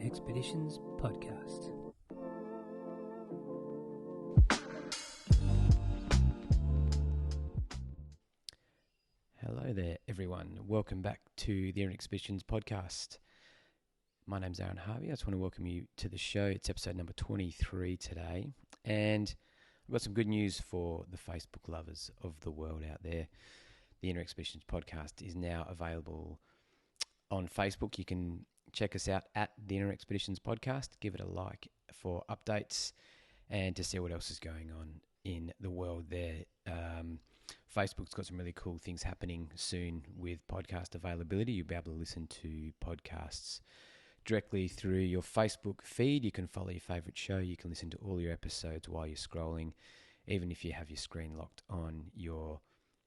Expeditions podcast. Hello there, everyone. Welcome back to the Inner Expeditions podcast. My name's Aaron Harvey. I just want to welcome you to the show. It's episode number 23 today, and I've got some good news for the Facebook lovers of the world out there. The Inner Expeditions podcast is now available on Facebook. You can check us out at the Inner Expeditions podcast. Give it a like for updates and to see what else is going on in the world there. Facebook's got some really cool things happening soon with podcast availability. You'll be able to listen to podcasts directly through your Facebook feed. You can follow your favourite show. You can listen to all your episodes while you're scrolling, even if you have your screen locked on your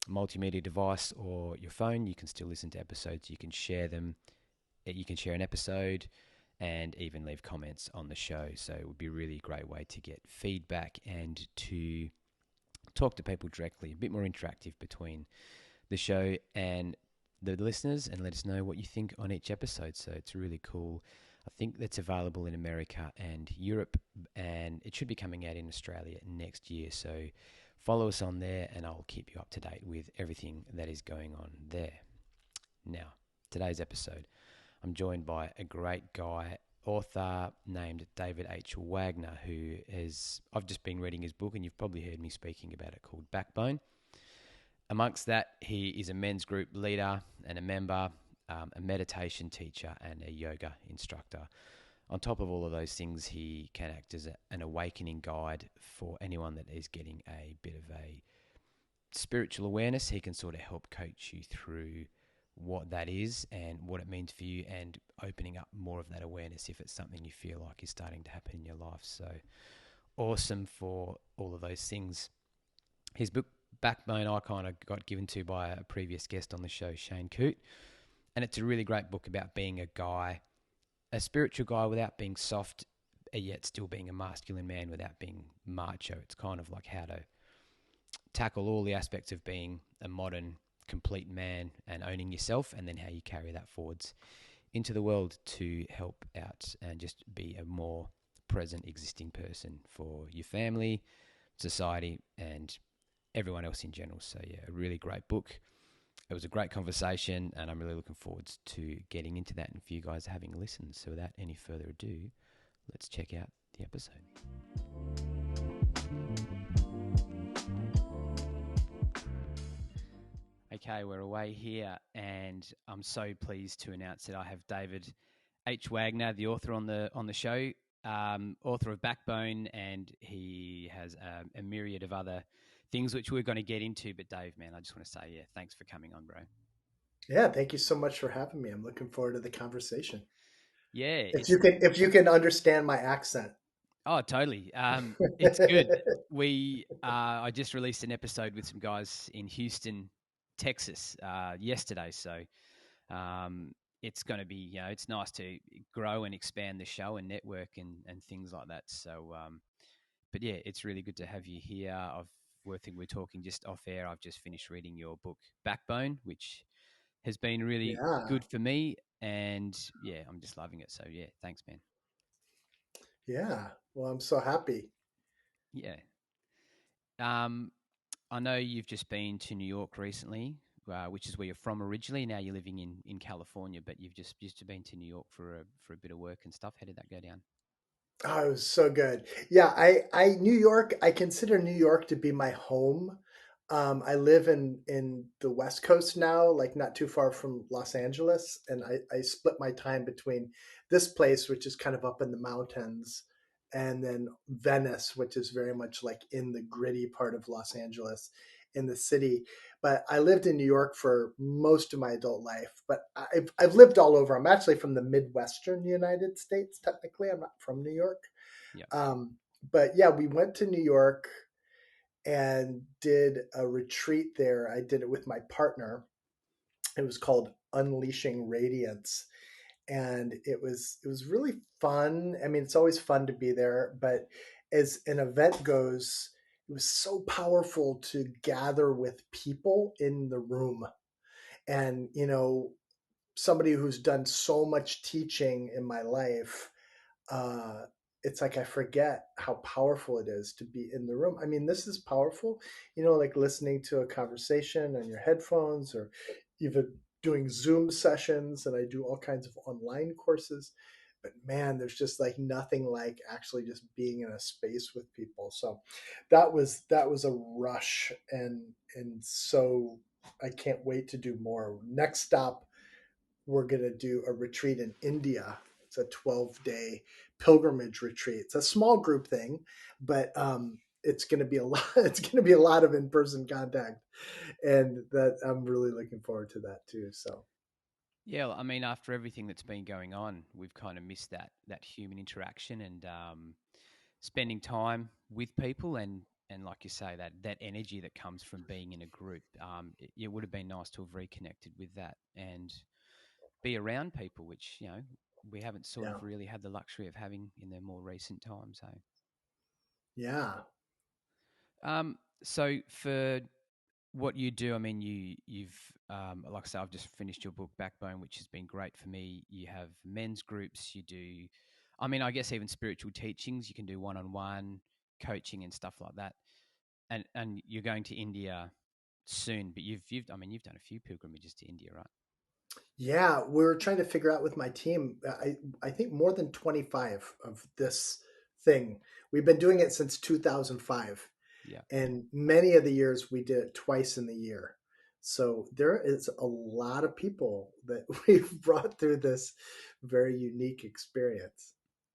multimedia device or your phone. You can still listen to episodes. You can share them. You can share an episode and even leave comments on the show. So it would be a really great way to get feedback and to talk to people directly, a bit more interactive between the show and the listeners, and let us know what you think on each episode. So it's really cool. I think that's available in America and Europe, and it should be coming out in Australia next year. So follow us on there and I'll keep you up to date with everything that is going on there. Now, today's episode, I'm joined by a great guy, author named David H Wagner, who is, I've just been reading his book and you've probably heard me speaking about it, called Backbone. Amongst that, he is a men's group leader and a member, a meditation teacher and a yoga instructor. On top of all of those things, he can act as an awakening guide for anyone that is getting a bit of a spiritual awareness. He can sort of help coach you through what that is and what it means for you, and opening up more of that awareness if it's something you feel like is starting to happen in your life. So awesome for all of those things. His book, Backbone, I kind of got given to by a previous guest on the show, Shane Coote. And it's a really great book about being a guy, a spiritual guy without being soft, yet still being a masculine man without being macho. It's kind of like how to tackle all the aspects of being a modern, complete man and owning yourself, and then how you carry that forwards into the world to help out and just be a more present, existing person for your family, society, and everyone else in general. So yeah, a really great book. It was a great conversation, and I'm really looking forward to getting into that and for you guys having listened. So without any further ado, let's check out the episode. Okay, we're away here, and I'm so pleased to announce that I have David H Wagner, the author on the show, author of Backbone, and he has a myriad of other things which we're going to get into. But Dave, man, I just want to say, yeah, thanks for coming on, bro. Yeah, thank you so much for having me. I'm looking forward to the conversation. Yeah, if you can understand my accent. Oh, totally. It's good. I just released an episode with some guys in Houston, Texas, yesterday. So it's going to be, it's nice to grow and expand the show and network and things like that. So, but yeah, it's really good to have you here. I think we're talking just off air. I've just finished reading your book, Backbone, which has been really good for me. And yeah, I'm just loving it. So yeah, thanks, man. Yeah. Well, I'm so happy. Yeah. I know you've just been to New York recently, which is where you're from originally. Now you're living in California, but you've just been to New York for a bit of work and stuff. How did that go down? Oh, it was so good. Yeah, I New York, I consider New York to be my home. I live in the West Coast now, like not too far from Los Angeles, and I split my time between this place, which is kind of up in the mountains, and then Venice, which is very much like in the gritty part of Los Angeles in the city. But I lived in New York for most of my adult life, but I've lived all over. I'm actually from the Midwestern United States. Technically, I'm not from New York. Yeah. But yeah, we went to New York and did a retreat there. I did it with my partner. It was called Unleashing Radiance, and it was really fun. I mean, it's always fun to be there, but as an event goes, it was so powerful to gather with people in the room. And somebody who's done so much teaching in my life, uh, it's like I forget how powerful it is to be in the room. I mean, this is powerful, like listening to a conversation on your headphones or even doing Zoom sessions. And I do all kinds of online courses. But man, there's just like nothing like actually just being in a space with people. So that was a rush, and so I can't wait to do more. Next stop, we're going to do a retreat in India. It's a 12-day pilgrimage retreat. It's a small group thing, but it's going to be a lot. It's going to be a lot of in-person contact, and that I'm really looking forward to that too. So Yeah, well, I mean, after everything that's been going on, we've kind of missed that human interaction and spending time with people, and like you say, that energy that comes from being in a group. It would have been nice to have reconnected with that and be around people, which we haven't sort yeah, of really had the luxury of having in the more recent times. yeah. So for what you do, I mean, you've like I say, I've just finished your book Backbone, which has been great for me. You have men's groups. You do, I mean, I guess even spiritual teachings. You can do one-on-one coaching and stuff like that. And you're going to India soon, but I mean, you've done a few pilgrimages to India, right? Yeah, we're trying to figure out with my team. I think more than 25 of this thing. We've been doing it since 2005, Yeah. and many of the years we did it twice in the year. So there is a lot of people that we've brought through this very unique experience.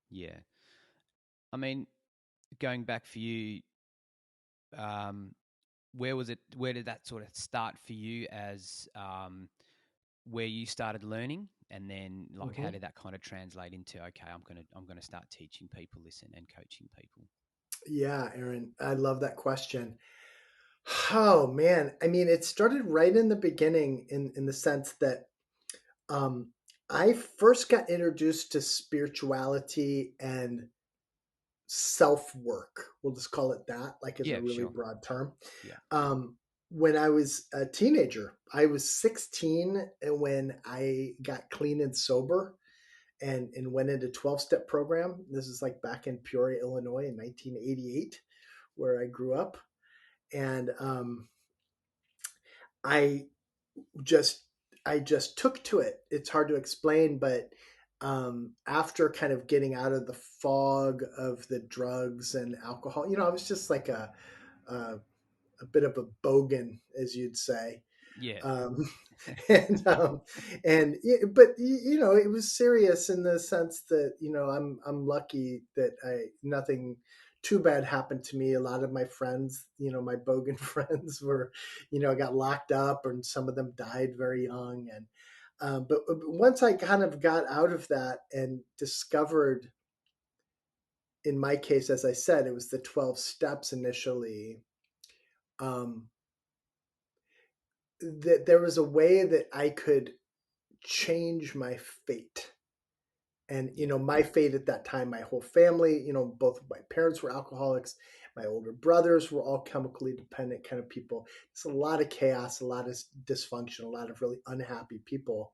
Yeah. I mean, going back for you, um, where was it? Where did that sort of start for you as where you started learning, and then like how Mhm. did that kind of translate into okay, I'm gonna start teaching people this and coaching people? Yeah, Aaron, I love that question. Oh man, I mean, it started right in the beginning in the sense that um, I first got introduced to spirituality and self work. We'll just call it that, like as a Yeah, really sure. broad term. Yeah, Um, when I was a teenager, I was 16 when I got clean and sober and went into 12-step program. This is like back in Peoria, Illinois in 1988, where I grew up. And I just I just took to it. It's hard to explain, but after kind of getting out of the fog of the drugs and alcohol, I was just like a, a bit of a bogan, as you'd say. yeah, um, and but it was serious in the sense that I'm lucky that I nothing too bad happened to me. A lot of my friends, my bogan friends, were got locked up, and some of them died very young. And but once I kind of got out of that and discovered, in my case, as I said, it was the 12 steps initially. um, that there was a way that I could change my fate. And yeah, my fate at that time, my whole family, both of my parents were alcoholics, my older brothers were all chemically dependent kind of people. It's a lot of chaos, a lot of dysfunction, a lot of really unhappy people.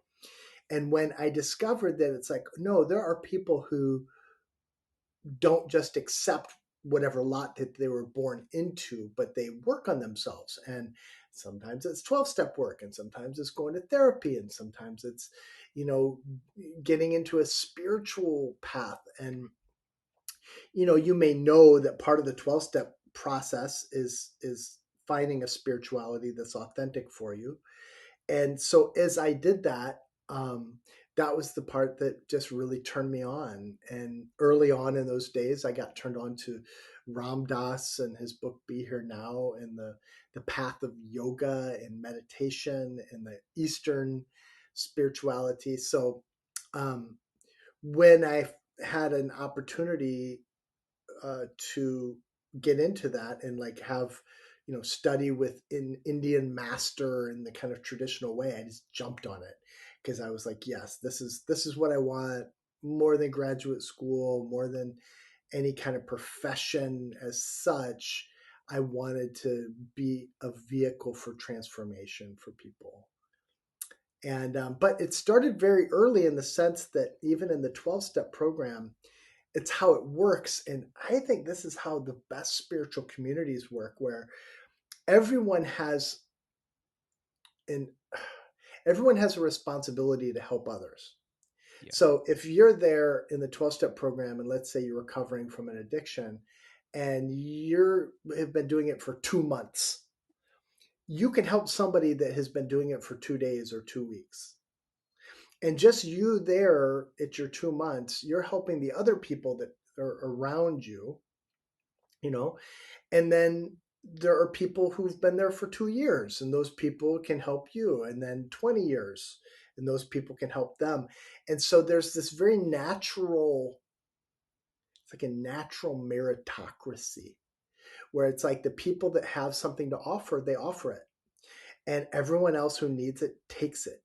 And when I discovered that, it's like, no, there are people who don't just accept whatever lot that they were born into, but they work on themselves. And sometimes it's 12-step work, and sometimes it's going to therapy, and sometimes it's, you know, getting into a spiritual path. And, you may know that part of the 12-step process is finding a spirituality that's authentic for you. And so as I did that, that was the part that just really turned me on. And early on in those days, I got turned on to Ram Dass and his book Be Here Now, and the path of yoga and meditation and the Eastern spirituality. So um, when I had an opportunity to get into that and like have study with an Indian master in the kind of traditional way, I just jumped on it because I was like, yes, this is what I want, more than graduate school, more than any kind of profession as such. I wanted to be a vehicle for transformation for people. And but it started very early in the sense that even in the 12-step program, it's how it works. And I think this is how the best spiritual communities work, where everyone has an everyone has a responsibility to help others. Yeah. So if you're there in the 12-step program, and let's say you're recovering from an addiction and you have been doing it for 2 months, you can help somebody that has been doing it for 2 days or 2 weeks. And just you there at your 2 months, you're helping the other people that are around you, you know, and then there are people who've been there for 2 years, and those people can help you, and then 20 years, and those people can help them. And so there's this very natural, it's like a natural meritocracy, where it's like the people that have something to offer, they offer it, and everyone else who needs it takes it.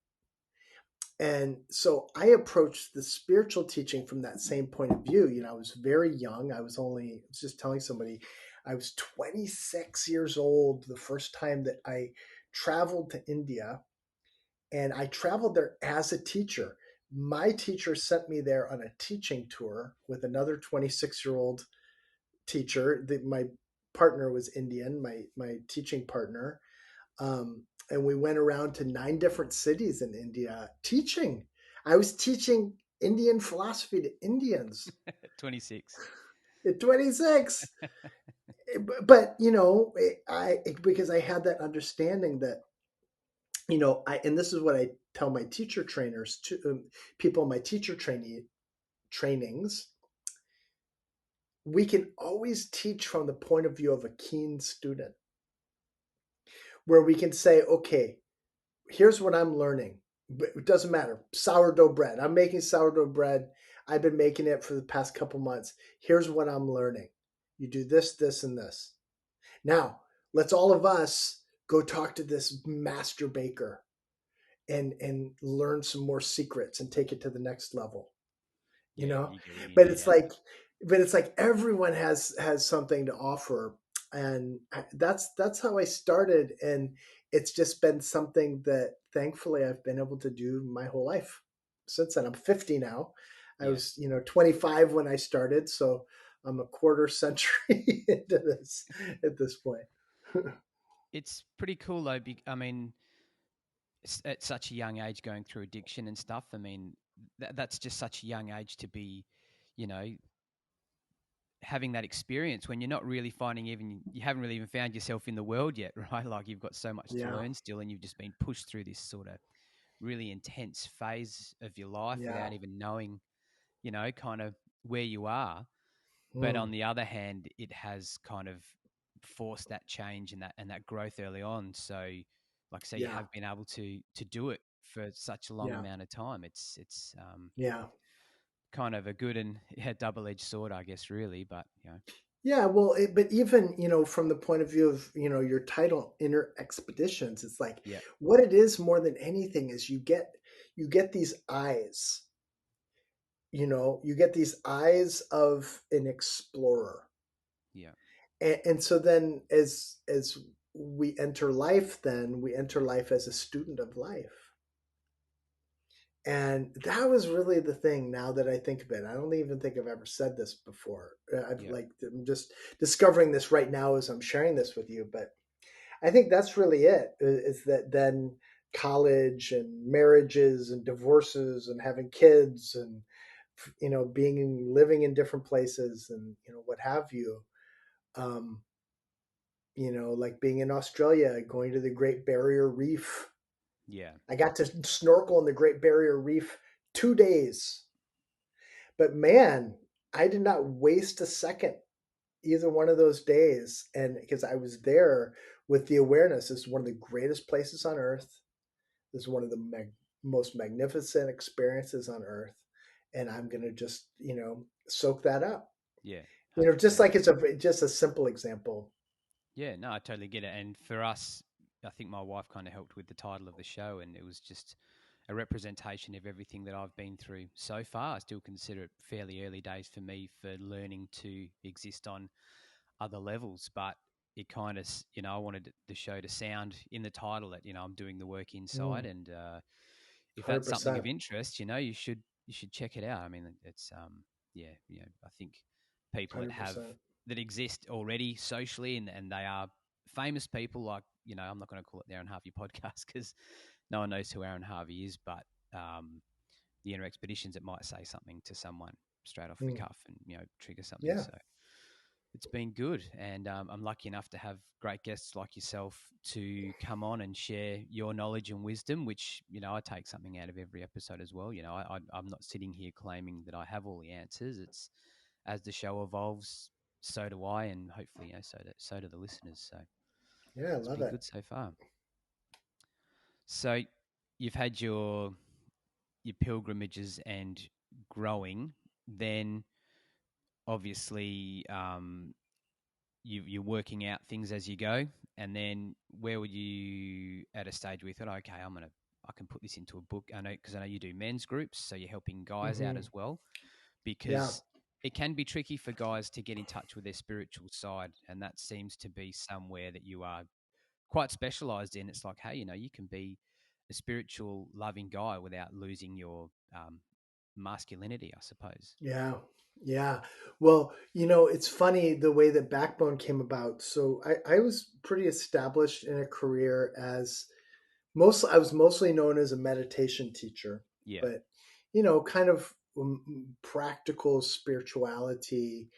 And so I approached the spiritual teaching from that same point of view. I was very young. I was just telling somebody, I was 26 years old the first time that I traveled to India, and I traveled there as a teacher. My teacher sent me there on a teaching tour with another 26-year-old teacher. My partner was Indian, my teaching partner. And we went around to 9 different cities in India teaching. I was teaching Indian philosophy to Indians 26. at 26. But I because I had that understanding that I and this is what I tell my teacher trainers to people in my teacher trainings. We can always teach from the point of view of a keen student, where we can say, okay, here's what I'm learning. It doesn't matter. Sourdough bread. I'm making sourdough bread. I've been making it for the past couple months. Here's what I'm learning. You do this, this, and this. Now, let's all of us go talk to this master baker and learn some more secrets and take it to the next level. you Yeah, know you get in, you but get it's out. like but it's like everyone has something to offer. And that's how I started, and it's just been something that thankfully I've been able to do my whole life since then. I'm 50 now. I Yeah. was 25 when I started, so I'm a quarter century into this at this point. It's pretty cool though. I mean, at such a young age going through addiction and stuff. I mean, that's just such a young age to be, you know, having that experience when you're not really finding even, you haven't really even found yourself in the world yet, right? Like you've got so much to Yeah, learn still, and you've just been pushed through this sort of really intense phase of your life yeah. without even knowing, kind of where you are. But Mm, on the other hand, it has kind of forced that change and that growth early on. So, like I say, you yeah, have been able to do it for such a long yeah, amount of time. It's yeah. kind of a good and yeah, double edged sword, I guess, really. But Yeah, well, but even, from the point of view of, your title, Inner Expeditions, it's like yeah, what it is more than anything is you get these eyes, you get these eyes of an explorer. yeah, And so then as we enter life, then we enter life as a student of life. And that was really the thing. Now that I think of it, I don't even think I've ever said this before. yeah, I'm just discovering this right now as I'm sharing this with you. But I think that's really it. Is that then college and marriages and divorces and having kids and living in different places and what have you. Um, like being in Australia, going to the Great Barrier Reef. yeah, I got to snorkel in the Great Barrier Reef 2 days. But man, I did not waste a second either one of those days. And because I was there with the awareness, this is one of the greatest places on earth. This is one of the most magnificent experiences on earth. And I'm going to just, soak that up. yeah, 100%. Just like it's just a simple example. Yeah, no, I totally get it. And for us, I think my wife kind of helped with the title of the show, and it was just a representation of everything that I've been through so far. I still consider it fairly early days for me for learning to exist on other levels, but it kind of, I wanted the show to sound in the title that, I'm doing the work inside. Mm, And if that's something of 100%. interest, you should check it out. I mean, it's, yeah, I think people that have 100%. that exist already socially, and they are famous people. Like, I'm not going to call it the Aaron Harvey podcast because no one knows who Aaron Harvey is, but the Inner Expeditions, it might say something to someone straight off the Mm. cuff and trigger something. Yeah. So it's been good, and I'm lucky enough to have great guests like yourself to come on and share your knowledge and wisdom, which I take something out of every episode as well. I'm not sitting here claiming that I have all the answers. It's as the show evolves, so do I, and hopefully, so do the listeners. So Yeah, I it's love been it. good so far. So you've had your pilgrimages and growing, then obviously you're working out things as you go, and then where would you at a stage where you thought, okay, I can put this into a book? I know because I know you do men's groups, so you're helping guys out Hmm. as well, Yeah. because it can be tricky for guys to get in touch with their spiritual side, and that seems to be somewhere that you are quite specialized in. It's like, hey, you can be a spiritual, loving guy without losing your masculinity, I suppose. Yeah. Yeah. Well, it's funny the way that Backbone came about. So I was pretty established in a career as I was mostly known as a meditation teacher, Yeah, but kind of practical spirituality.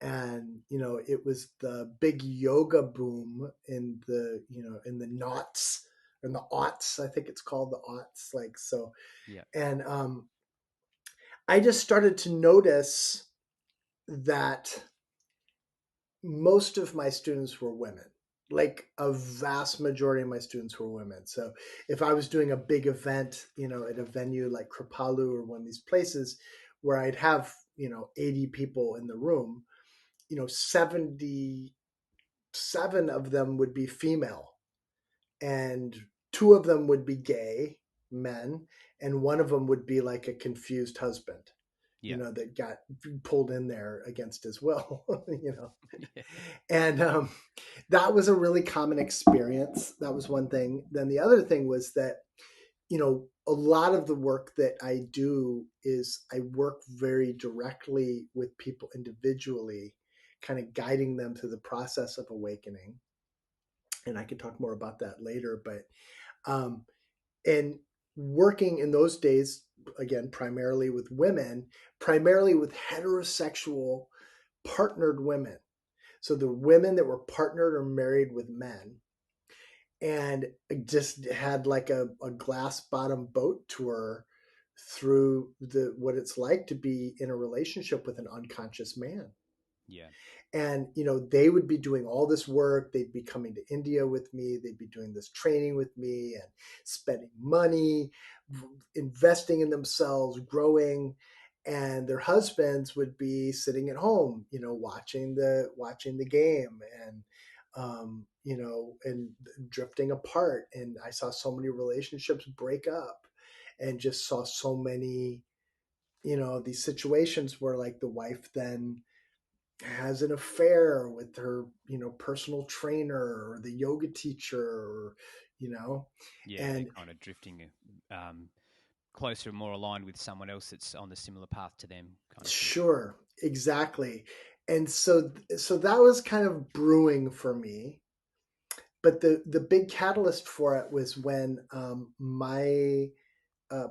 And it was the big yoga boom in the knots, in the aughts, I think it's called the aughts, like so. yeah, And I just started to notice that most of my students were women. Like a vast majority of my students were women. So if I was doing a big event, at a venue like Kripalu or one of these places where I'd have, 80 people in the room, 77 of them would be female, and two of them would be gay men, and one of them would be like a confused husband, yeah, that got pulled in there against his will, yeah, And that was a really common experience. That was one thing. Then the other thing was that, a lot of the work that I do is I work very directly with people individually, kind of guiding them through the process of awakening. And I can talk more about that later. But, and working in those days, again, primarily with women, primarily with heterosexual partnered women. So the women that were partnered or married with men and just had like a glass bottom boat tour through the what it's like to be in a relationship with an unconscious man. yeah, And they would be doing all this work, they'd be coming to India with me, they'd be doing this training with me and spending money, investing in themselves, growing, and their husbands would be sitting at home, watching the game, and and drifting apart. And I saw so many relationships break up, and just saw so many, these situations where like the wife then has an affair with her, personal trainer or the yoga teacher, or, you know, yeah. They're and kind of drifting closer and more aligned with someone else that's on the similar path to them, kind of thing. sure, exactly. And so that was kind of brewing for me. But the big catalyst for it was when my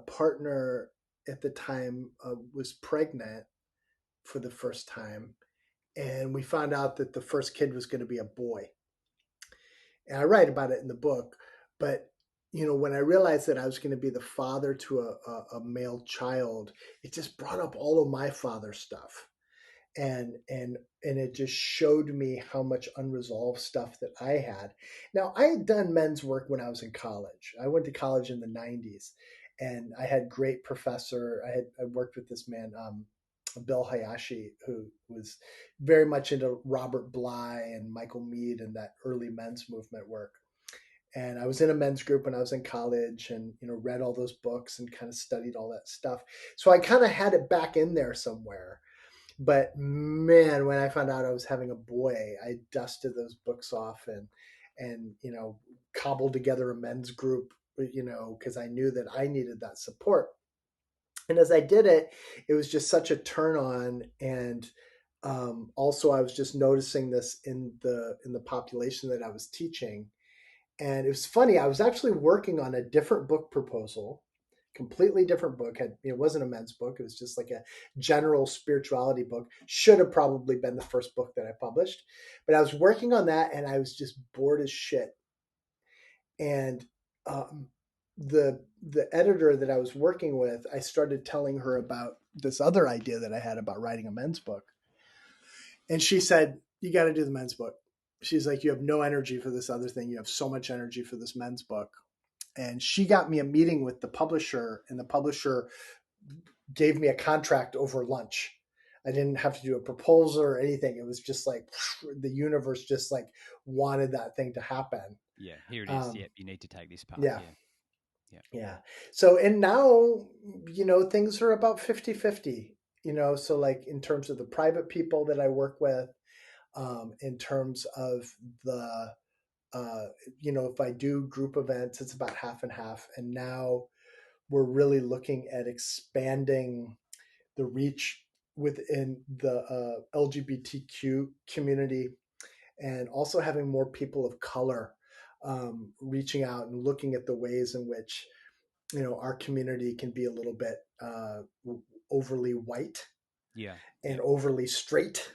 partner at the time was pregnant for the first time, and we found out that the first kid was going to be a boy. And I write about it in the book. But when I realized that I was going to be the father to a male child, it just brought up all of my father stuff, and it just showed me how much unresolved stuff that I had. Now, I had done men's work when I was in college. I went to college in the '90s, and I had great professor. I worked with this man, Bill Hayashi, who was very much into Robert Bly and Michael Meade and that early men's movement work. And I was in a men's group when I was in college, and read all those books and kind of studied all that stuff. So I kind of had it back in there somewhere. But man, when I found out I was having a boy, I dusted those books off, and cobbled together a men's group, because I knew that I needed that support. And as I did it, it was just such a turn on. And also, I was just noticing this in the population that I was teaching. And it was funny. I was actually working on a different book proposal, completely different book. It wasn't a men's book. It was just like a general spirituality book. Should have probably been the first book that I published, but I was working on that, and I was just bored as shit. And um, the editor that I was working with, I started telling her about this other idea that I had about writing a men's book, and she said, "You got to do the men's book." She's like, "You have no energy for this other thing. You have so much energy for this men's book." And she got me a meeting with the publisher, and the publisher gave me a contract over lunch. I didn't have to do a proposal or anything. It was just like the universe just like wanted that thing to happen. Yeah, here it is. Um, Yep, you need to take this path. yeah, Yeah, yeah, yeah. So, and now, things are about 50-50. So like in terms of the private people that I work with, in terms of the, uh, if I do group events, it's about half and half. And now we're really looking at expanding the reach within the LGBTQ community, and also having more people of color reaching out and looking at the ways in which our community can be a little bit overly white yeah, and yeah. overly straight,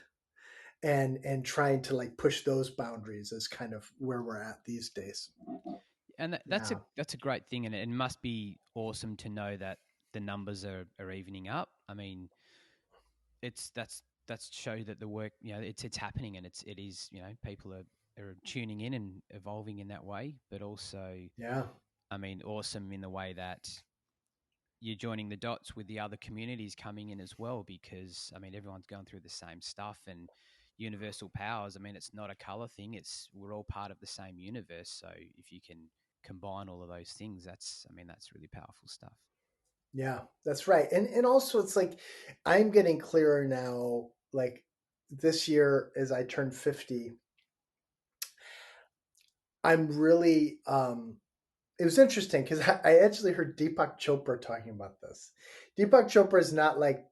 and trying to like push those boundaries is kind of where we're at these days. And Yeah, that's a great thing, and it must be awesome to know that the numbers are evening up. I mean, that's show that the work, it's happening, and it is, people are tuning in and evolving in that way, but also, yeah, I mean, awesome in the way that you're joining the dots with the other communities coming in as well, because I mean everyone's going through the same stuff, and universal powers, I mean, it's not a color thing, it's we're all part of the same universe. So if you can combine all of those things, that's really powerful stuff. yeah. That's right. And also, it's like I'm getting clearer now. Like this year, as I turn 50, I'm really it was interesting because I actually heard Deepak Chopra talking about this. Deepak Chopra is not like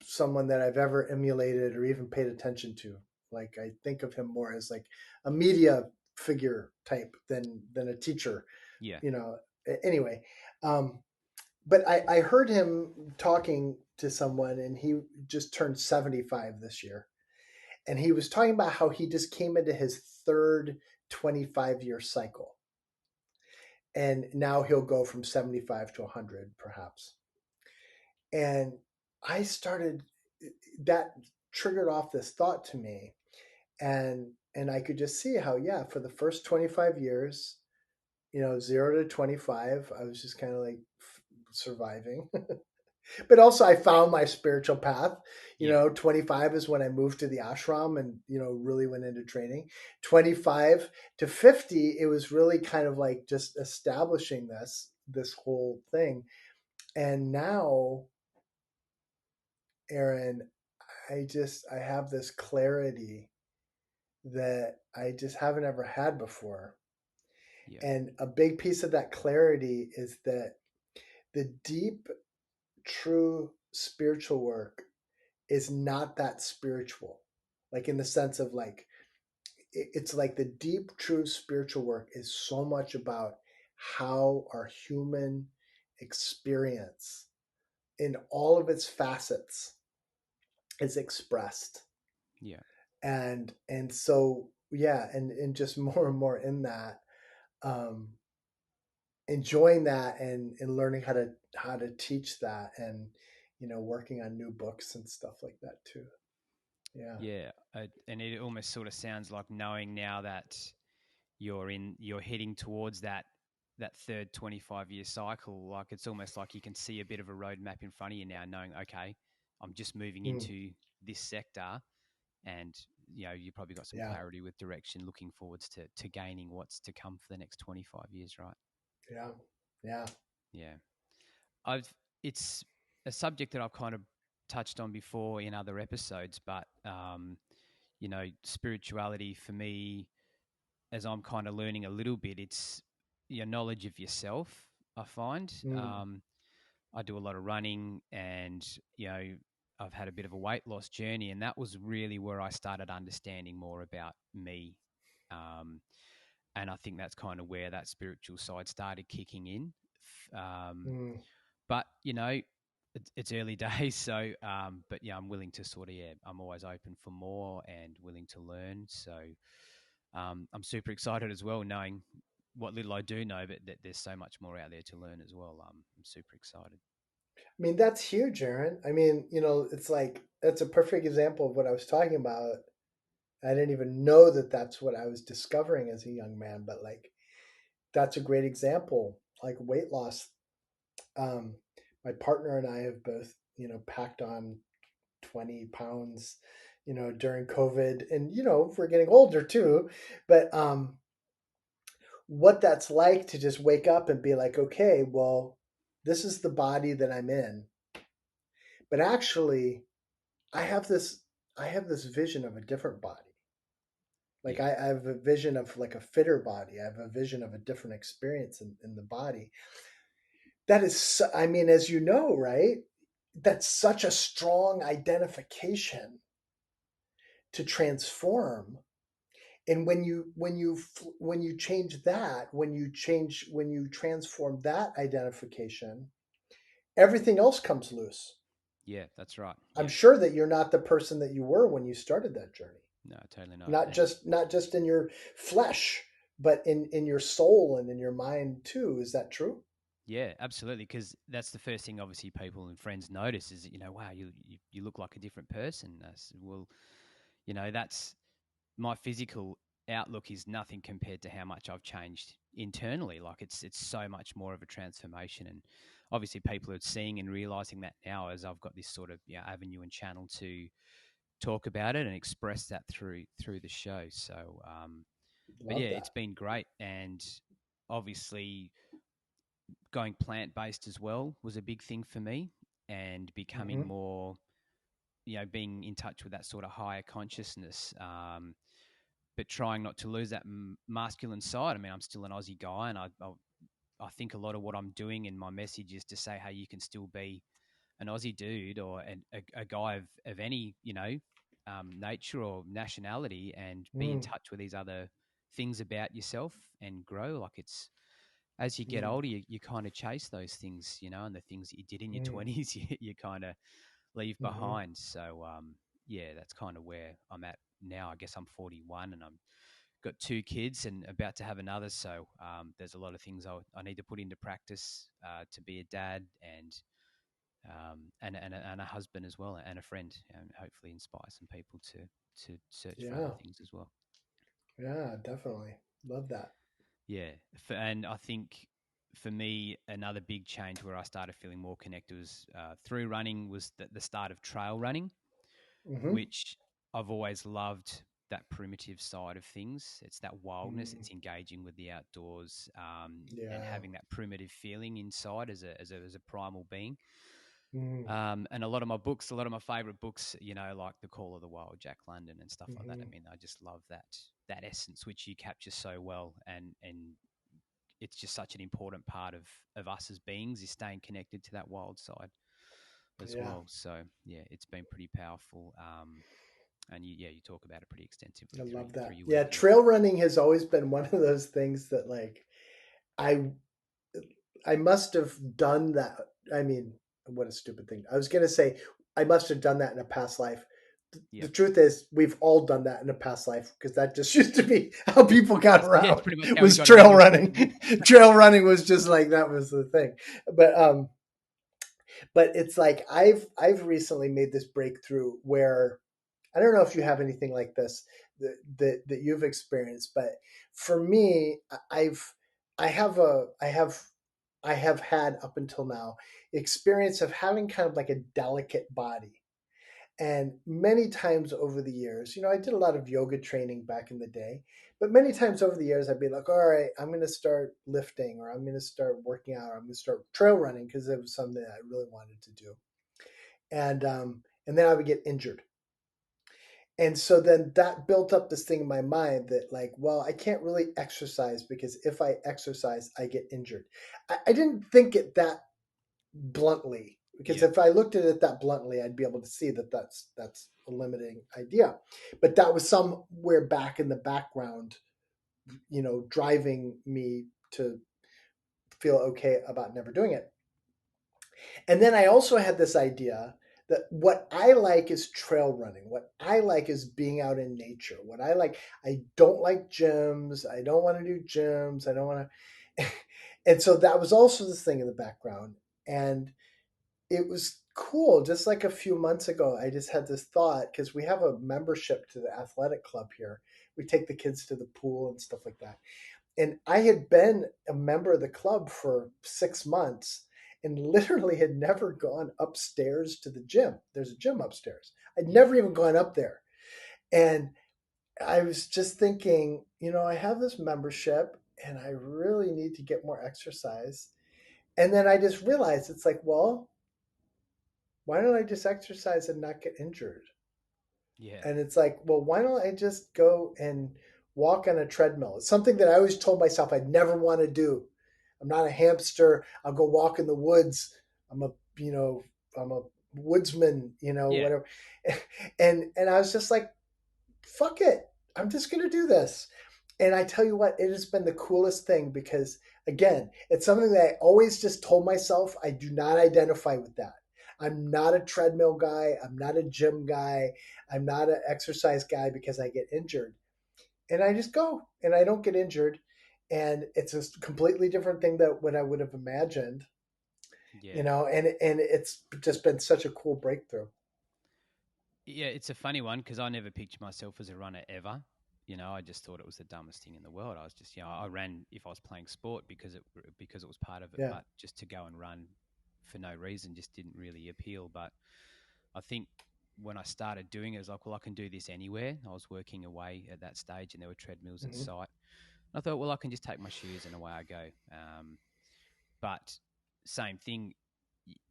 someone that I've ever emulated or even paid attention to. Like I think of him more as like a media figure type than a teacher. Yeah, You know. Anyway, um, but I heard him talking to someone, and he just turned 75 this year, and he was talking about how he just came into his third 25-year cycle, and now he'll go from 75 to 100 perhaps. And I started, that triggered off this thought to me, and I could just see how, yeah, for the first 25 years, 0 to 25, I was just kind of like surviving. But also I found my spiritual path. yeah, 25 is when I moved to the ashram and really went into training. 25 to 50, it was really kind of like just establishing this whole thing. And now, Aaron, I have this clarity that I just haven't ever had before. yeah, And a big piece of that clarity is that the deep, true spiritual work is not that spiritual. Like in the sense of like, it's like the deep, true spiritual work is so much about how our human experience in all of its facets is expressed. yeah, And so, yeah, and just more and more in that, um enjoying that, and learning how to teach that, and working on new books and stuff like that too. Yeah. yeah. And it almost sort of sounds like, knowing now that you're heading towards that third 25-year cycle, like it's almost like you can see a bit of a roadmap in front of you now, knowing, okay, I'm just moving Mm, into this sector, and you probably got some yeah. clarity with direction, looking forwards to gaining what's to come for the next 25 years, right? Yeah. Yeah. Yeah. I've It's a subject that I've kind of touched on before in other episodes, but spirituality for me, as I'm kind of learning a little bit, it's your knowledge of yourself, I find. Mm, I do a lot of running, and I've had a bit of a weight loss journey, and that was really where I started understanding more about me. Um, and I think that's kind of where that spiritual side started kicking in. Um, Mm. but it's early days, so but yeah, I'm willing to sort of I'm always open for more and willing to learn. So I'm super excited as well, knowing what little I do know, but that there's so much more out there to learn as well. I'm super excited. I mean, that's huge, Aaron. I mean, it's like that's a perfect example of what I was talking about. I didn't even know that that's what I was discovering as a young man, but like that's a great example. Like weight loss. Um, my partner and I have both, packed on 20 pounds, during COVID, and we're getting older too. But what that's like to just wake up and be like, okay, well, this is the body that I'm in, but actually, I have this I have this vision of a different body. Like Yeah, I have a vision of like a fitter body. I have a vision of a different experience in the body. That is, I mean, as you know, right? That's such a strong identification to transform. And when you change that, when you transform that identification, everything else comes loose. yeah, that's right. I'm Yeah, sure that you're not the person that you were when you started that journey. no, totally not. not And just not just in your flesh, but in your soul and in your mind too. Is that true? yeah, absolutely, because that's the first thing obviously people and friends notice is wow, you look like a different person. I said, well, that's my physical outlook is nothing compared to how much I've changed internally. Like it's so much more of a transformation, and obviously people are seeing and realizing that now as I've got this sort of avenue and channel to talk about it and express that through the show. So, but yeah, Love it's that. been great, and obviously going plant based as well was a big thing for me, and becoming Mm-hmm. more, being in touch with that sort of higher consciousness. But trying not to lose that masculine side. I mean, I'm still an Aussie guy, and I think a lot of what I'm doing in my message is to say, hey, you can still be an Aussie dude or a guy of any nature or nationality, and be in Mm. touch with these other things about yourself and grow. Like it's as you get Mm. older, you kind of chase those things, and the things that you did in your Mm. 20s, you kind of leave Mm-hmm. behind. So yeah, that's kind of where I'm at now. I guess I'm 41 and I'm got two kids and about to have another. So there's a lot of things I need to put into practice to be a dad and a husband as well, and a friend, and hopefully inspire some people to search for other Yeah. things as well. Yeah. Definitely. Love that. Yeah, and I think for me another big change where I started feeling more connected was through running was the start of trail running, Mm-hmm. which I've always loved that primitive side of things. It's that wildness. Mm. It's engaging with the outdoors and Yeah. having that primitive feeling inside as a primal being. Mm. And a lot of my books, a lot of my favorite books, like The Call of the Wild, Jack London, and stuff like that. Mm-hmm. I mean, I just love that essence which you capture so well, and it's just such an important part of us as beings is staying connected to that wild side as Yeah. well. So yeah, it's been pretty powerful. And you talk about it pretty extensively I through love through that. your Yeah. work. Yeah, Trail running has always been one of those things that like I I must have done that. I mean, what a stupid thing. I was going to say, I must have done that in a past life. The yep. truth is, we've all done that in a past life because that just used to be how people got Yeah, it's around pretty much how we was got around trail this planet. running. Trail running was just like that was the thing. But it's like I've recently made this breakthrough where I don't know if you have anything like this that you've experienced, but for me, I've I have a I have had up until now experience of having kind of like a delicate body. And many times over the years, I did a lot of yoga training back in the day, but many times over the years, I'd be like, all right, I'm going to start lifting or I'm going to start working out or I'm going to start trail running because it was something I really wanted to do. And then I would get injured, and so then that built up this thing in my mind that like, well, I can't really exercise because if I exercise I get injured. I didn't think it that bluntly, because Yeah. if I looked at it that bluntly, I'd be able to see that that's a limiting idea. But that was somewhere back in the background, driving me to feel okay about never doing it. And then I also had this idea that what I like is trail running. What I like is being out in nature. I don't like gyms. I don't want to do gyms. I don't want to. And so that was also this thing in the background. And it was cool. Just like a few months ago, I just had this thought because we have a membership to the athletic club here. We take the kids to the pool and stuff like that. And I had been a member of the club for 6 months and literally had never gone upstairs to the gym. There's a gym upstairs. I'd Yeah. never even gone up there. And I was just thinking, I have this membership and I really need to get more exercise. And then I just realized it's like, well, why don't I just exercise and not get injured? Yeah. And it's like, well, why don't I just go and walk on a treadmill? It's something that I always told myself I'd never want to do. I'm not a hamster. I'll go walk in the woods. I'm a, you know, I'm a woodsman, Yeah. whatever. And I was just like, fuck it. I'm just going to do this. And I tell you what, it has been the coolest thing because, again, it's something that I always just told myself I do not identify with that. I'm not a treadmill guy. I'm not a gym guy. I'm not an exercise guy because I get injured. And I just go and I don't get injured. And it's a completely different thing than what I would have imagined, Yeah. and it's just been such a cool breakthrough. Yeah, it's a funny one because I never pictured myself as a runner ever. I just thought it was the dumbest thing in the world. I was just, I ran if I was playing sport because it was part of it, Yeah. but just to go and run for no reason just didn't really appeal. But I think when I started doing it, it was like, well, I can do this anywhere. I was working away at that stage, and there were treadmills at Hmm. site. And I thought, well, I can just take my shoes and away I go. But same thing,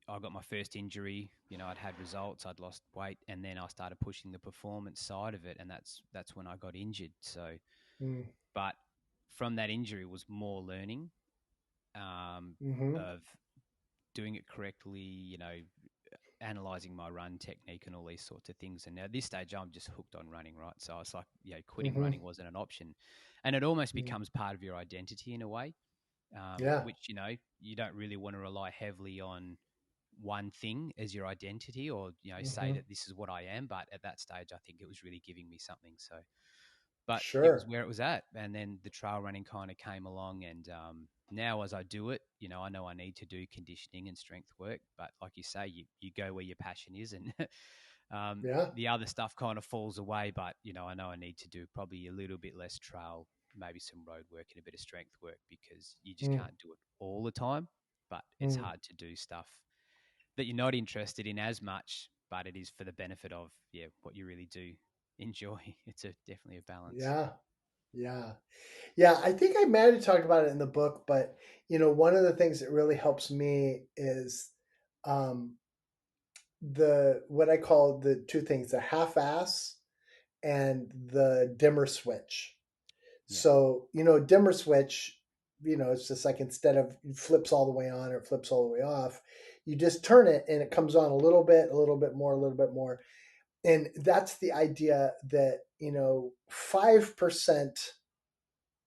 I got my first injury. I'd had results, I'd lost weight, and then I started pushing the performance side of it, and that's when I got injured. So, Mm-hmm. but from that injury was more learning Mm-hmm. of doing it correctly. Analyzing my run technique and all these sorts of things. And now at this stage, I'm just hooked on running, right? So it's like, quitting Mm-hmm. running wasn't an option, and it almost becomes part of your identity in a way, Yeah. which you don't really want to rely heavily on one thing as your identity, or say Mm-hmm. that this is what I am. But at that stage, I think it was really giving me something. So, but it was Sure. where it was at, and then the trail running kind of came along, and now as I do it, I know I need to do conditioning and strength work. But like you say, you go where your passion is, and Yeah. the other stuff kind of falls away. But I know I need to do probably a little bit less trail, maybe some road work and a bit of strength work because you just Mm. can't do it all the time. But it's Mm. hard to do stuff that you're not interested in as much, but it is for the benefit of what you really do enjoy. It's definitely a balance. Yeah. Yeah. Yeah. I think I might have talked about it in the book, but one of the things that really helps me is um, the what I call the two things: the half-ass and the dimmer switch. Yeah, So dimmer switch. It's just like instead of it flips all the way on or it flips all the way off, you just turn it and it comes on a little bit more, a little bit more. And that's the idea that 5%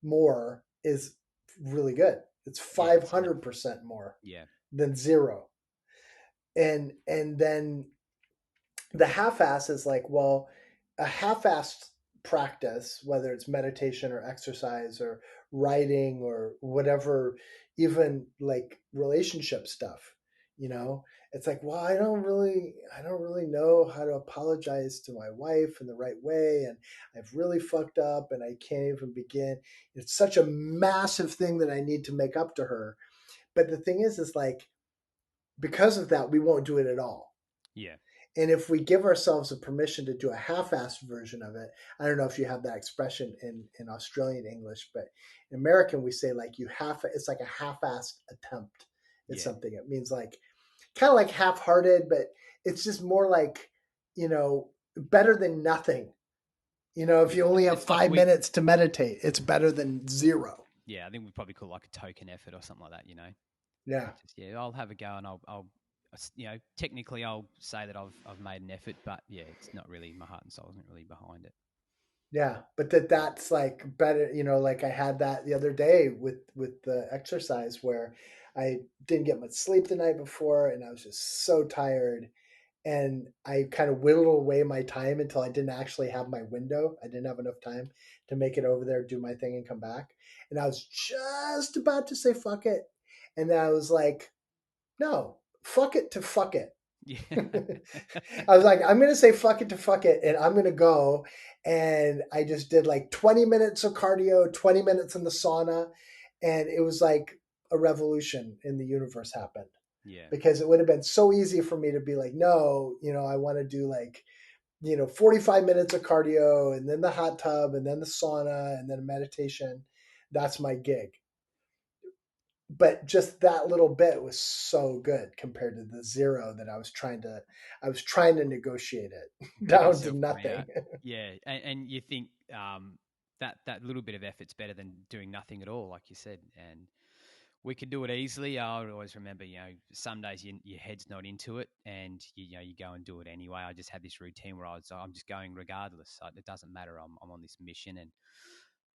more is really good. It's yeah, it's enough. 500% more Yeah, than zero. And then the half-ass is like, well, a half-assed practice, whether it's meditation or exercise or writing or whatever, even like relationship stuff, you know, it's like, well, I don't really know how to apologize to my wife in the right way, and I've really fucked up, and I can't even begin. It's such a massive thing that I need to make up to her. But the thing is like because of that, we won't do it at all. yeah, And if we give ourselves a permission to do a half-assed version of it, I don't know if you have that expression in Australian English, but in American we say like it's like a half-assed attempt at yeah. something. It means like kind of like half-hearted, but it's just more like, better than nothing. If Yeah, you only have it's like five minutes to meditate, it's better than zero. I think we probably call it like a token effort or something like that. Yeah. Just, yeah, I'll have a go, and technically I'll say that I've made an effort, but yeah, it's not really, my heart and soul isn't really behind it. Yeah, but that's like better, like I had that the other day with the exercise where I didn't get much sleep the night before and I was just so tired and I kind of whittled away my time until I didn't actually have my window. I didn't have enough time to make it over there, do my thing and come back. And I was just about to say fuck it. And then I was like, no, fuck it to fuck it. Yeah. I was like, I'm gonna say fuck it to fuck it, and I'm gonna go. And I just did like 20 minutes of cardio, 20 minutes in the sauna, and it was like a revolution in the universe happened. Yeah. Because it would have been so easy for me to be like, no, I want to do like, 45 minutes of cardio and then the hot tub and then the sauna and then a meditation. That's my gig. But just that little bit was so good compared to the zero that I was trying to negotiate it Get down to yourself nothing. out. Yeah, and you think that little bit of effort's better than doing nothing at all, like you said. And we could do it easily. I would always remember, some days your head's not into it, and you go and do it anyway. I just had this routine where I'm just going regardless. It doesn't matter. I'm on this mission, and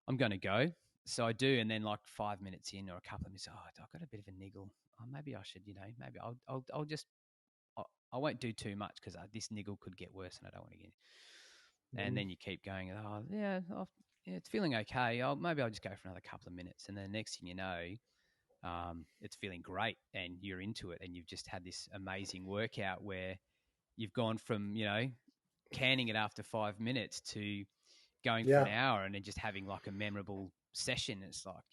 I'm going to go. So I do, and then like 5 minutes in or a couple of minutes, I've got a bit of a niggle. Oh, maybe I should, maybe I'll just I won't do too much because this niggle could get worse, and I don't want to get. And Mhm. then you keep going. Oh yeah, yeah, it's feeling okay. Maybe I'll just go for another couple of minutes, and then the next thing you know, it's feeling great, and you're into it, and you've just had this amazing workout where you've gone from canning it after 5 minutes to going for an Yeah, hour, and then just having like a memorable session. It's like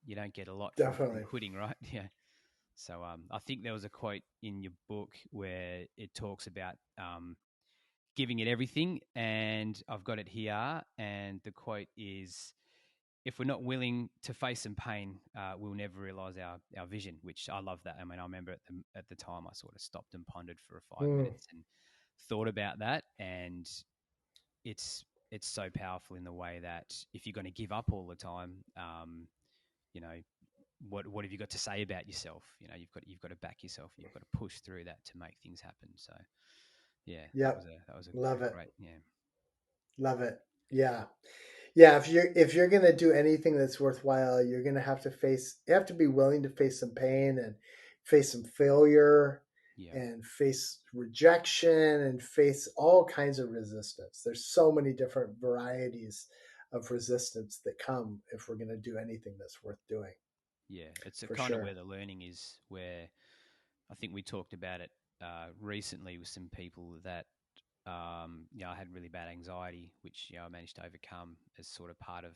you don't get a lot from definitely. quitting, right? Yeah. So I think there was a quote in your book where it talks about giving it everything, and I've got it here. And the quote is, "If we're not willing to face some pain, we'll never realize our vision." Which I love that. I mean, I remember at the time I sort of stopped and pondered for 5 minutes and thought about that, and it's so powerful in the way that if you're going to give up all the time, you know, what have you got to say about yourself? You've got to back yourself, and you've got to push through that to make things happen. So yeah, that was Yep. a Love it. great, yeah. Love it. Yeah. Yeah, if you're gonna do anything that's worthwhile, you're gonna have to you have to be willing to face some pain and face some failure Yeah, and face rejection and face all kinds of resistance. There's so many different varieties of resistance that come if we're gonna do anything that's worth doing, yeah. It's a for kind of where sure. the learning is. Where I think we talked about it recently with some people that I had really bad anxiety, which I managed to overcome as sort of part of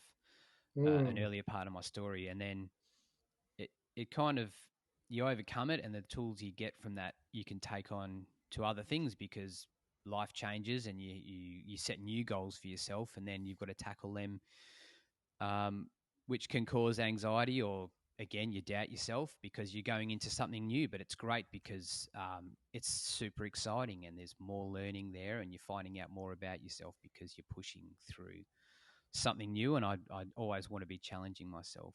an Mm, earlier part of my story, and then it kind of, you overcome it, and the tools you get from that you can take on to other things, because life changes, and you set new goals for yourself, and then you've got to tackle them, um, which can cause anxiety, or again you doubt yourself because you're going into something new. But it's great because it's super exciting, and there's more learning there, and you're finding out more about yourself because you're pushing through something new. And I'd always want to be challenging myself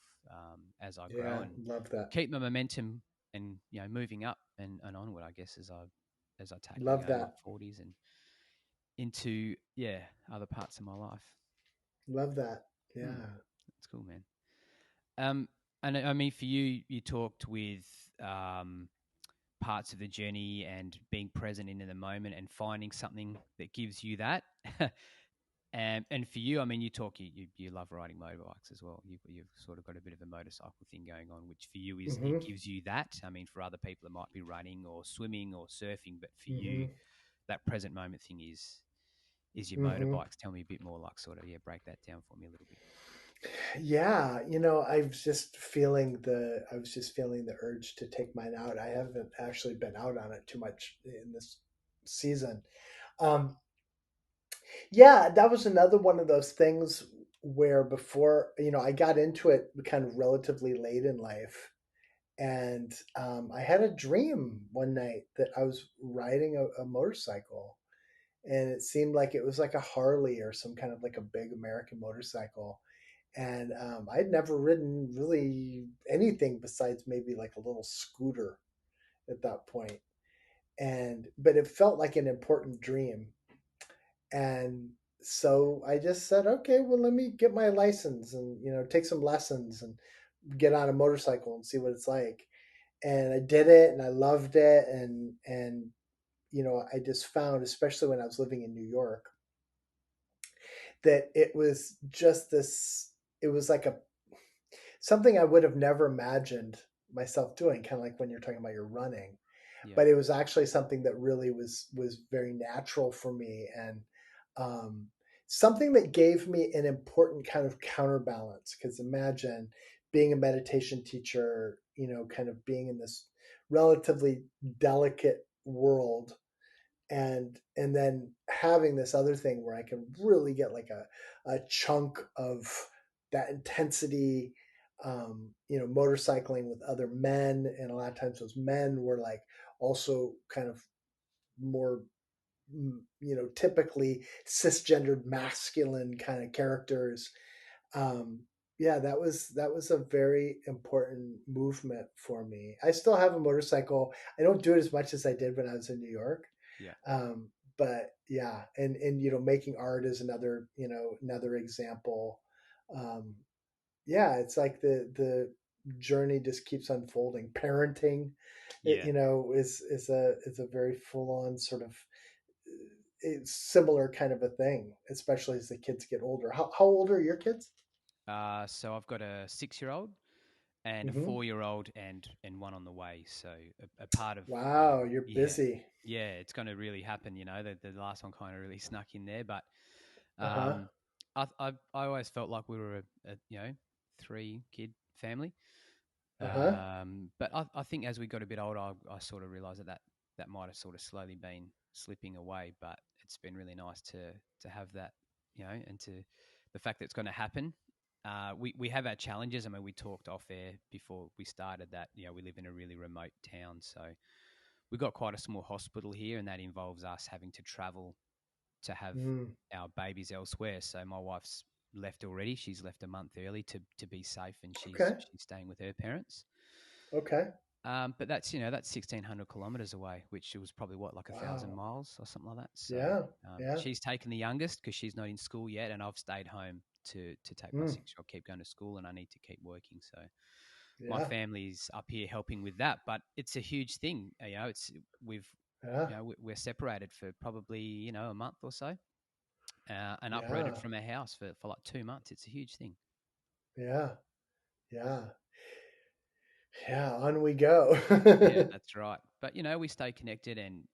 as I grow, yeah, and love that. keep my momentum, and moving up and onward, I guess, as I tackle Love my that. 40s and into, yeah, other parts of my life. Love that. Hmm, Yeah. that's cool, man. um and I mean, for you, you talked with um parts of the journey and being present in the moment and finding something that gives you that. And for you, I mean, you talk, you love riding motorbikes as well. You've sort of got a bit of a motorcycle thing going on, which for you is, it Mm-hmm. gives you that. I mean, for other people, it might be running or swimming or surfing, but for you, Mm-hmm. that present moment thing is your Mm-hmm. motorbikes. Tell me a bit more, like, sort of, yeah, break that down for me a little bit. Yeah, I was just feeling the urge to take mine out. I haven't actually been out on it too much in this season. Um, yeah, that was another one of those things where before, I got into it kind of relatively late in life. And I had a dream one night that I was riding a motorcycle, and it seemed like it was like a Harley or some kind of like a big American motorcycle. And I'd never ridden really anything besides maybe like a little scooter at that point. And but it felt like an important dream. And so I just said, okay, well, let me get my license and take some lessons and get on a motorcycle and see what it's like. And I did it, and I loved it, and I just found, especially when I was living in New York, that it was just this. It was like a something I would have never imagined myself doing, kind of like when you're talking about your running. Yeah. But it was actually something that really was very natural for me, and um, something that gave me an important kind of counterbalance. Because imagine being a meditation teacher, kind of being in this relatively delicate world, and then having this other thing where I can really get like a chunk of that intensity, motorcycling with other men, and a lot of times those men were like also kind of more, typically cisgendered masculine kind of characters. um, yeah, that was a very important movement for me. I still have a motorcycle. I don't do it as much as I did when I was in New York. Yeah. um, but yeah, and making art is another example. um, yeah, it's like the journey just keeps unfolding. Parenting, Yeah. is a very full on sort of similar kind of a thing, especially as the kids get older. How old are your kids? So I've got a 6-year-old and a Hmm. 4-year-old and one on the way. So a part of Wow, you're yeah, busy. yeah, it's going to really happen. The last one kind of really snuck in there, but Uh huh. um, I always felt like we were a 3-kid family. Uh huh. But I think as we got a bit older, I sort of realised that might have sort of slowly been slipping away. But it's been really nice to have that, and to the fact that it's going to happen. We have our challenges. I mean, we talked off air before we started that we live in a really remote town, so we've got quite a small hospital here, and that involves us having to travel to have Mm. our babies elsewhere. So my wife's left already. She's left a month early to be safe, and she's Okay. she's staying with her parents. Okay. But that's 1,600 kilometers away, which was probably what, like 1,000 miles or something like that. So Yeah. Yeah. she's taken the youngest because she's not in school yet, and I've stayed home to take my Mm. 6-year-old, keep going to school, and I need to keep working. So my Yeah. family's up here helping with that, but it's a huge thing. It's we've Yeah. we're separated for probably a month or so, and uprooted Yeah. from our house for like 2 months. It's a huge thing. Yeah. Yeah. Yeah. On we go. Yeah, that's right. But we stay connected, and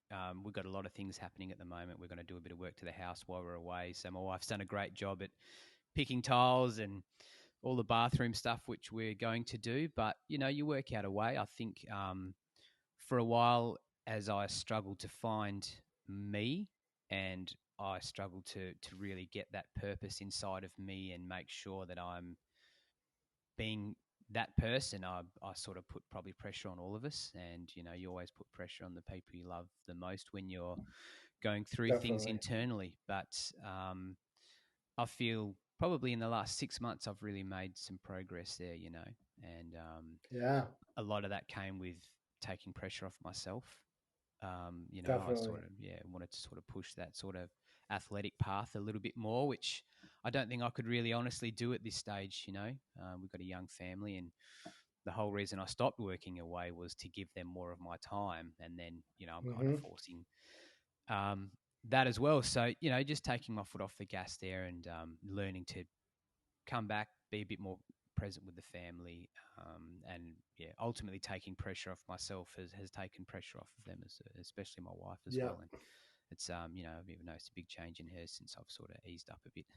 we've got a lot of things happening at the moment. We're going to do a bit of work to the house while we're away. So my wife's done a great job at picking tiles and all the bathroom stuff, which we're going to do. But you work out a way. I think for a while, as I struggled to find me, and I struggled to really get that purpose inside of me and make sure that I'm being that person, I sort of put probably pressure on all of us. And, you always put pressure on the people you love the most when you're going through things Definitely. internally. But I feel probably in the last 6 months, I've really made some progress there, and Yeah. a lot of that came with taking pressure off myself. I Definitely. sort of, wanted to sort of push that sort of athletic path a little bit more, which I don't think I could really honestly do at this stage. We've got a young family, and the whole reason I stopped working away was to give them more of my time. And then, I'm kind of Hmm. forcing um, that as well. So, just taking my foot off the gas there, and learning to come back, be a bit more present with the family, and ultimately taking pressure off myself has taken pressure off of them, especially my wife as Yeah. well. And it's I've even noticed a big change in her since I've sort of eased up a bit.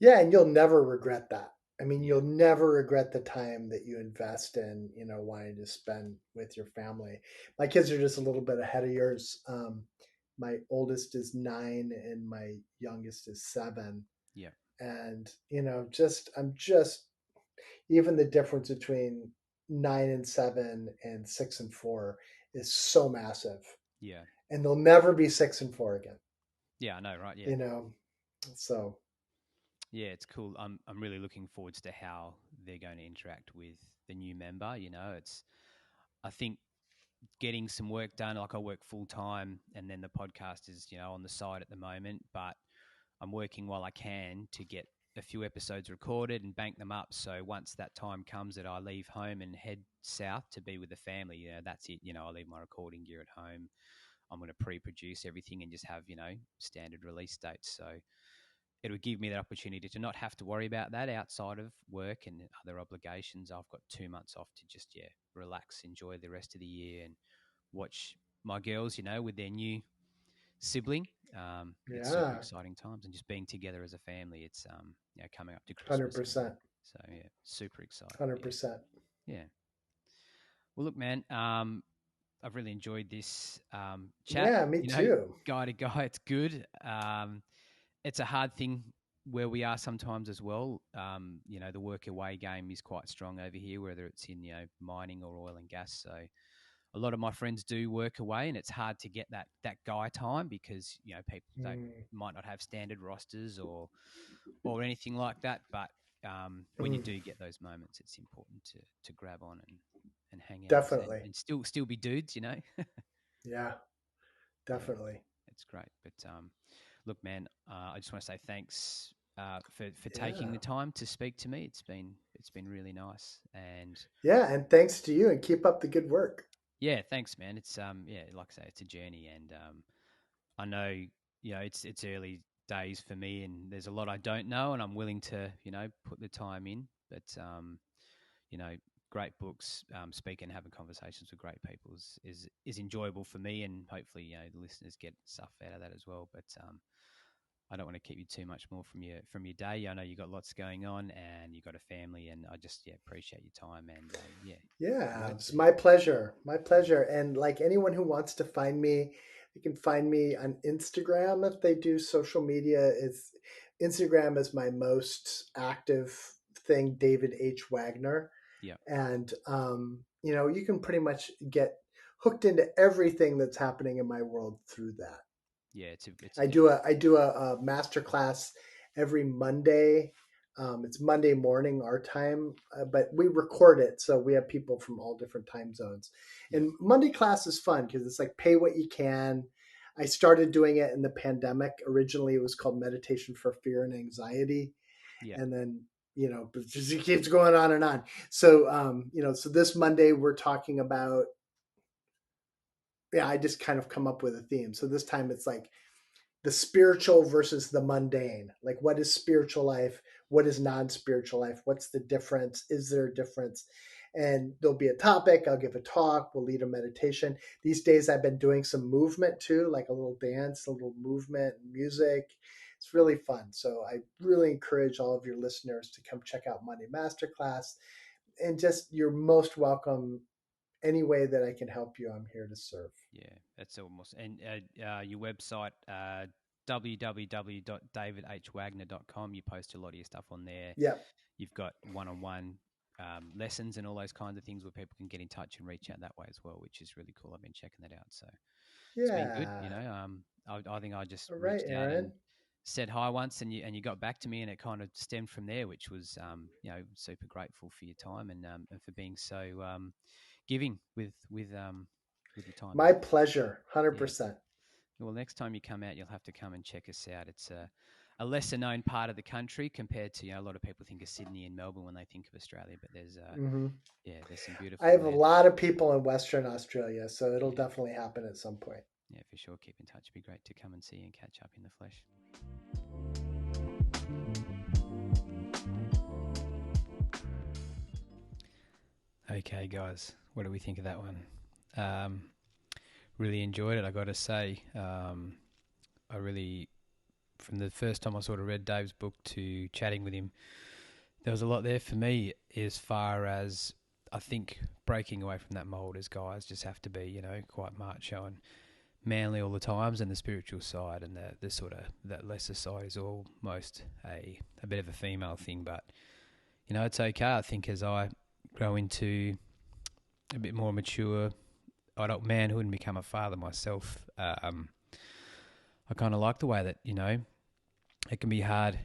Yeah, and you'll never regret that. I mean, Yeah, you'll never regret the time that you invest in, wanting to spend with your family. My kids are just a little bit ahead of yours. My oldest is 9 and my youngest is 7. yeah, And, I'm just even the difference between 9 and 7 and 6 and 4 is so massive. yeah, And they'll never be 6 and 4 again, yeah. I know, right? Yeah. you know. So Yeah, it's cool. I'm really looking forward to how they're going to interact with the new member. It's I think getting some work done. Like I work full time, and then the podcast is on the side at the moment. But I'm working while I can to get a few episodes recorded and bank them up. So once that time comes that I leave home and head south to be with the family, that's it. I leave my recording gear at home. I'm going to pre-produce everything and just have standard release dates. So it would give me that opportunity to not have to worry about that outside of work and other obligations. I've got 2 months off to just relax, enjoy the rest of the year, and watch my girls, with their new sibling. It's super Yeah, exciting times, and just being together as a family. It's coming up to hundred Christmas and percent, so super excited. 100%. Yeah. Well, look, man, I've really enjoyed this chat. Yeah, me too. Guy to guy, it's good. It's a hard thing where we are sometimes as well. The work away game is quite strong over here, whether it's in mining or oil and gas. So a lot of my friends do work away, and it's hard to get that guy time because people don't Mm. might not have standard rosters or anything like that. But when you Mm. do get those moments, it's important to grab on and hang out Definitely. and still be dudes. Yeah, Yeah, definitely. it's great. But look, man, I just want to say thanks for taking Yeah. the time to speak to me. It's been really nice, and Yeah, and thanks to you, and keep up the good work. yeah, thanks, man. It's like I say, it's a journey, and I know it's early days for me, and there's a lot I don't know, and I'm willing to put the time in. But you know, great books, speaking, having conversations with great people is enjoyable for me, and hopefully the listeners get stuff out of that as well. But I don't want to keep you too much more from your day. I know you got lots going on, and you got a family, and I just appreciate your time and your Yeah, words it's there. my pleasure. My pleasure. And like anyone who wants to find me, you can find me on Instagram if they do social media. It's Instagram is my most active thing, David H Wagner. Yeah, And you can pretty much get hooked into everything that's happening in my world through that. yeah, it's a I do different. a master class every Monday. It's Monday morning our time, but we record it, so we have people from all different time zones. Yeah, And Monday class is fun because it's like pay what you can. I started doing it in the pandemic. Originally, it was called Meditation for Fear and Anxiety, yeah, and then it just keeps going on and on. So so this Monday we're talking about. Yeah, I just kind of come up with a theme. So this time it's like the spiritual versus the mundane. Like, what is spiritual life? What is non spiritual life? What's the difference? Is there a difference? And there'll be a topic. I'll give a talk. We'll lead a meditation. These days, I've been doing some movement too, like a little dance, a little movement, music. It's really fun. So I really encourage all of your listeners to come check out Monday Masterclass. And just, you're most welcome. Any way that I can help you, I'm here to serve. yeah. That's almost and your website www.davidhwagner.com. You post a lot of your stuff on there. Yep. You've got one-on-one lessons and all those kinds of things where people can get in touch and reach out that way as well, which is really cool. I've been checking that out, so it's been good. Yeah. I think I just All right, reached out and Aaron. said hi once, and you got back to me, and it kind of stemmed from there, which was super grateful for your time and for being so giving with your time, My man. pleasure. Yeah. 100%. Well, next time you come out, you'll have to come and check us out. It's a lesser known part of the country compared to a lot of people think of Sydney and Melbourne when they think of Australia, but Hmm. there's some I beautiful have a land. lot of people in Western Australia, so it'll Yeah, definitely happen at some point. yeah, for sure. Keep in touch. It'd be great to come and see you and catch up in the flesh. Okay, guys, what do we think of that one? Um, really enjoyed it. I got to say, I really, from the first time I sort of read Dave's book to chatting with him, there was a lot there for me as far as I think breaking away from that mold as guys just have to be, quite macho and manly all the times, and the spiritual side and the sort of that lesser side is almost a bit of a female thing. But it's okay. I think as I grow into a bit more mature adult manhood and become a father myself, I kind of like the way that it can be hard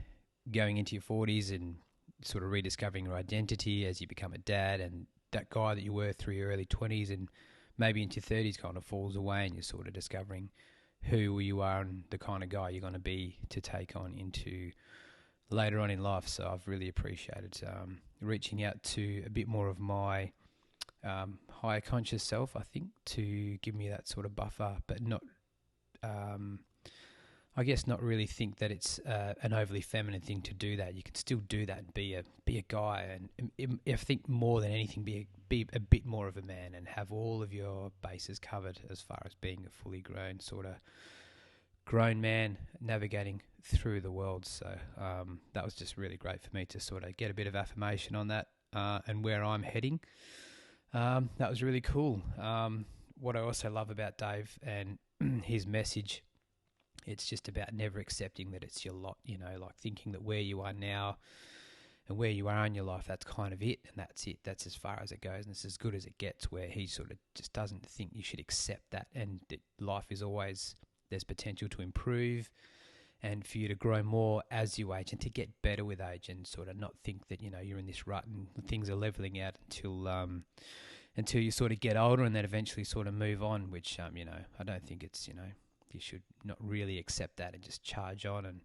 going into your 40s and sort of rediscovering your identity as you become a dad, and that guy that you were through your early 20s and maybe into your 30s kind of falls away, and you're sort of discovering who you are and the kind of guy you're going to be to take on into later on in life. So I've really appreciated reaching out to a bit more of my higher conscious self, I think, to give me that sort of buffer, but not, I guess, not really think that it's an overly feminine thing to do that. You can still do that and be a guy, and I think more than anything, be a bit more of a man and have all of your bases covered as far as being a fully grown sort of grown man navigating through the world. So that was just really great for me to sort of get a bit of affirmation on that and where I'm heading. That was really cool. What I also love about Dave and his message, it's just about never accepting that it's your lot, like thinking that where you are now and where you are in your life, that's kind of it, and that's it. That's as far as it goes, and it's as good as it gets, where he sort of just doesn't think you should accept that, and that life is always, there's potential to improve and for you to grow more as you age and to get better with age, and sort of not think that, you're in this rut and things are leveling out until you sort of get older and then eventually sort of move on, which, I don't think it's, you should not really accept that and just charge on and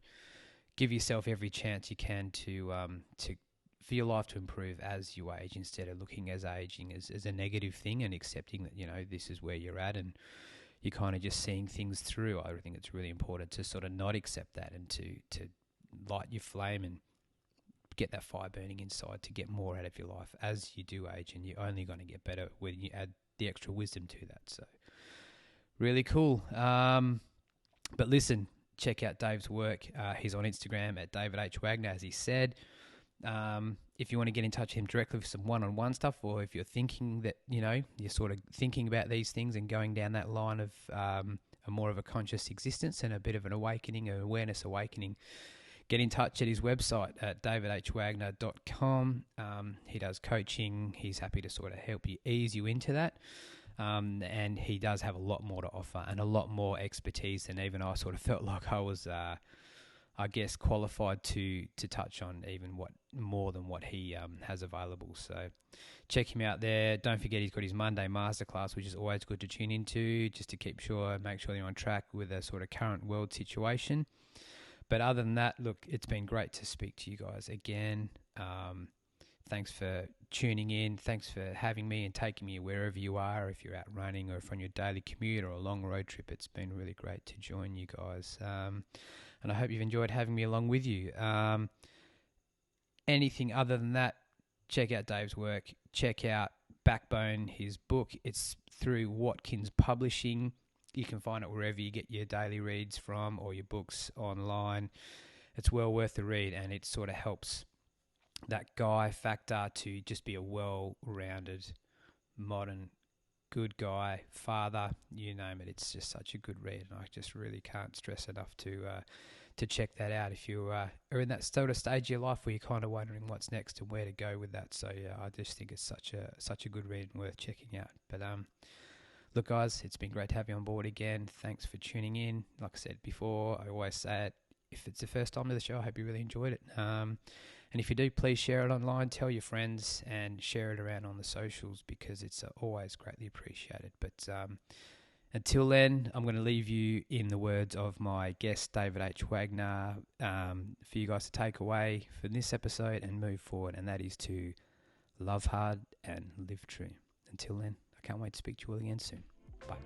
give yourself every chance you can to for your life to improve as you age, instead of looking as aging as a negative thing and accepting that, this is where you're at and you're kind of just seeing things through. I think it's really important to sort of not accept that and to light your flame and get that fire burning inside to get more out of your life as you do age, and you're only going to get better when you add the extra wisdom to that. So really cool. But listen, check out Dave's work. He's on Instagram at David H Wagner, as he said. If you want to get in touch with him directly for some one-on-one stuff, or if you're thinking that, you're sort of thinking about these things and going down that line of a more of a conscious existence and a bit of an awakening, an awareness awakening, get in touch at his website at davidhwagner.com. He does coaching. He's happy to sort of help you ease you into that. And he does have a lot more to offer and a lot more expertise than even I sort of felt like I was, qualified to touch on even more than what he has available. So check him out there. Don't forget he's got his Monday Masterclass, which is always good to tune into just to make sure you're on track with a sort of current world situation. But other than that, look, it's been great to speak to you guys again. Thanks for tuning in. Thanks for having me and taking me wherever you are, if you're out running or if on your daily commute or a long road trip. It's been really great to join you guys. And I hope you've enjoyed having me along with you. Anything other than that, check out Dave's work. Check out Backbone, his book. It's through Watkins Publishing. You can find it wherever you get your daily reads from or your books online. It's well worth the read, and it sort of helps that guy factor to just be a well-rounded, modern, good guy, father, you name it. It's just such a good read, and I just really can't stress enough to check that out if you are in that sort of stage of your life where you're kind of wondering what's next and where to go with that. So yeah, I just think it's such a good read and worth checking out. But look, guys, it's been great to have you on board again. Thanks for tuning in. Like I said before, I always say it, if it's the first time to the show, I hope you really enjoyed it. And if you do, please share it online, tell your friends, and share it around on the socials, because it's always greatly appreciated. But until then, I'm going to leave you in the words of my guest, David H Wagner, for you guys to take away from this episode and move forward, and that is to love hard and live true. Until then, I can't wait to speak to you all again soon. Bye.